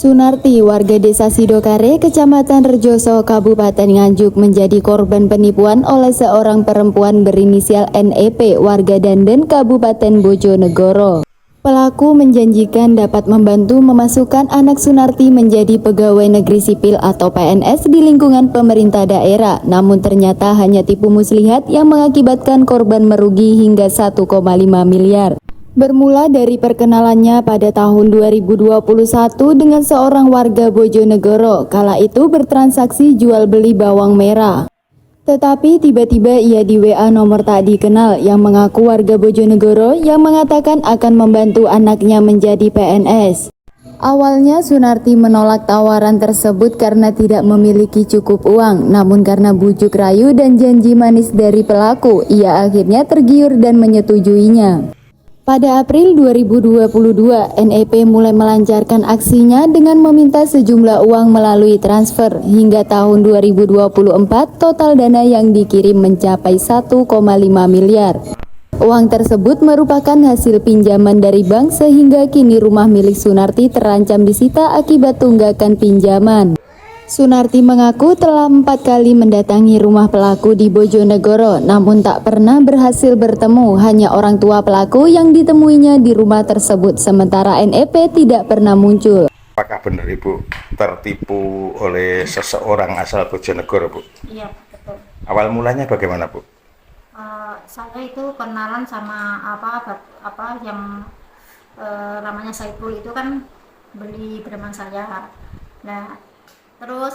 Sunarti, warga desa Sidokare, Kecamatan Rejoso, Kabupaten Nganjuk menjadi korban penipuan oleh seorang perempuan berinisial NEP, warga Danden, Kabupaten Bojonegoro. Pelaku menjanjikan dapat membantu memasukkan anak Sunarti menjadi pegawai negeri sipil atau PNS di lingkungan pemerintah daerah, namun ternyata hanya tipu muslihat yang mengakibatkan korban merugi hingga 1,5 miliar. Bermula dari perkenalannya pada tahun 2021 dengan seorang warga Bojonegoro, kala itu bertransaksi jual beli bawang merah. Tetapi tiba-tiba ia di WA nomor tak dikenal yang mengaku warga Bojonegoro yang mengatakan akan membantu anaknya menjadi PNS. Awalnya Sunarti menolak tawaran tersebut karena tidak memiliki cukup uang, namun karena bujuk rayu dan janji manis dari pelaku, ia akhirnya tergiur dan menyetujuinya. Pada April 2022, NEP mulai melancarkan aksinya dengan meminta sejumlah uang melalui transfer. Hingga tahun 2024, total dana yang dikirim mencapai 1,5 miliar. Uang tersebut merupakan hasil pinjaman dari bank sehingga kini rumah milik Sunarti terancam disita akibat tunggakan pinjaman. Sunarti mengaku telah 4 kali mendatangi rumah pelaku di Bojonegoro, namun tak pernah berhasil bertemu. Hanya orang tua pelaku yang ditemuinya di rumah tersebut, sementara NEP tidak pernah muncul. Apakah benar Ibu tertipu oleh seseorang asal Bojonegoro, Bu? Iya, betul. Awal mulanya bagaimana, Bu? Saya itu kenalan sama apa yang namanya Saiful itu kan beli preman saya. Nah, terus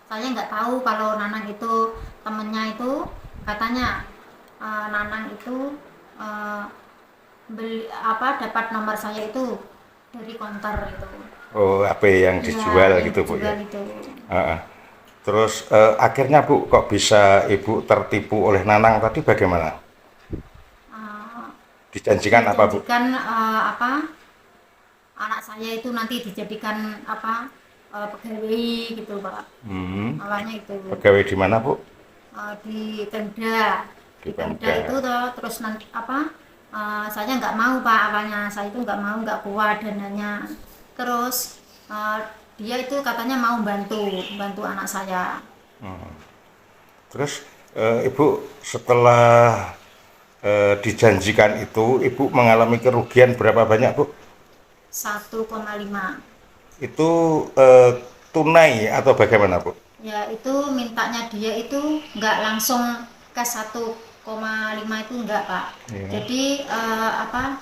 saya nggak tahu kalau Nanang itu temennya itu katanya Nanang itu dapat nomor saya itu dari konter itu. Oh, HP yang dijual Ya, gitu, Bu ya. itu. Terus akhirnya Bu kok bisa Ibu tertipu oleh Nanang tadi bagaimana? Dijanjikan apa, Bu? Dijanjikan anak saya itu nanti dijadikan pegawai gitu, Pak. Awalnya itu. Pegawai di mana, Bu? Di Pemda. Di Pemda Pemda. itu terus nanti saya nggak mau, Pak. Awalnya saya itu nggak mau, nggak kuat dananya. Terus dia itu katanya mau bantu anak saya. Terus Ibu setelah dijanjikan itu, Ibu mengalami kerugian berapa banyak, Bu? 1,5. Itu tunai atau bagaimana, Bu? Ya, itu mintanya dia itu nggak langsung ke 1,5 itu enggak, Pak. Iya. Jadi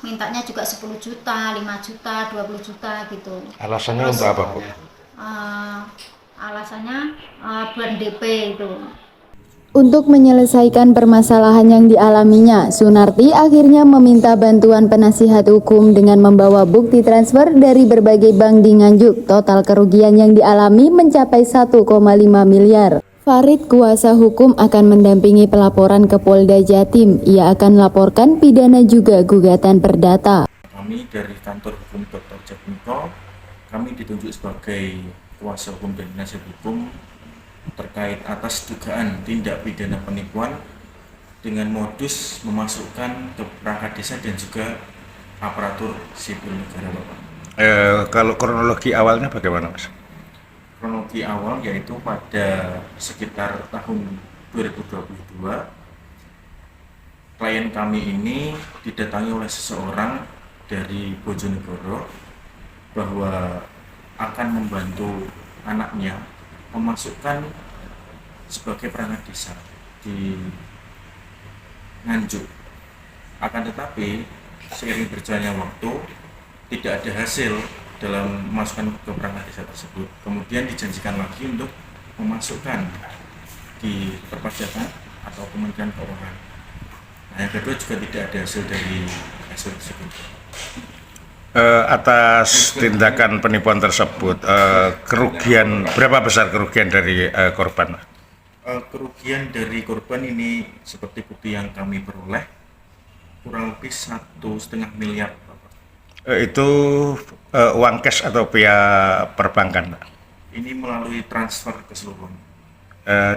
mintanya juga 10 juta, 5 juta, 20 juta gitu. Alasannya Terus, untuk apa, Bu? Alasannya buat DP itu. Untuk menyelesaikan permasalahan yang dialaminya, Sunarti akhirnya meminta bantuan penasihat hukum dengan membawa bukti transfer dari berbagai bank di Nganjuk. Total kerugian yang dialami mencapai 1,5 miliar. Farid, kuasa hukum, akan mendampingi pelaporan ke Polda Jatim. Ia akan laporkan pidana juga gugatan perdata. Kami dari kantor hukum Dr. Jatmiko, kami ditunjuk sebagai kuasa hukum dan penasihat hukum terkait atas dugaan tindak pidana penipuan dengan modus memasukkan ke perangkat desa dan juga aparatur sipil negara, Bapak. Kalau kronologi awalnya bagaimana, Mas? Kronologi awal yaitu pada sekitar tahun 2022, klien kami ini didatangi oleh seseorang dari Bojonegoro bahwa akan membantu anaknya memasukkan sebagai perangkat desa di Nganjuk. Akan tetapi seiring berjalannya waktu tidak ada hasil dalam memasukkan ke perangkat desa tersebut. Kemudian dijanjikan lagi untuk memasukkan di perpajakan atau Kementerian Keuangan. Nah, yang kedua juga tidak ada hasil dari hasil tersebut. Atas tindakan penipuan tersebut, kerugian berapa besar kerugian dari korban? Kerugian dari korban ini seperti bukti yang kami peroleh kurang lebih 1,5 miliar. Itu uang cash atau via perbankan? Ini melalui transfer keseluruhan.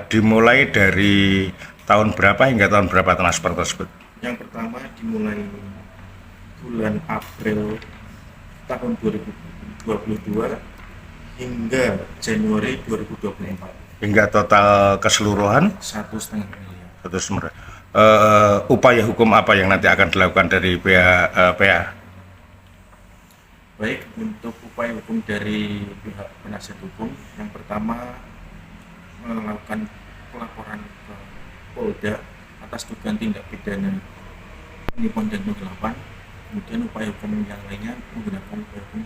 Dimulai dari tahun berapa hingga tahun berapa transfer tersebut? Yang pertama dimulai bulan April tahun 2022 2022 hingga Januari 2024. Hingga total keseluruhan 1,5 miliar. upaya hukum apa yang nanti akan dilakukan dari pihak PA? Baik, untuk upaya hukum dari pihak penasihat hukum, yang pertama melakukan pelaporan ke Polda atas dugaan tindak pidana penipuan dan penggelapan. Kemudian upaya hukum yang lainnya menggunakan upaya hukum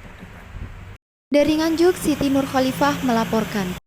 perdata. Dari Nganjuk, Siti Nur Khalifah melaporkan.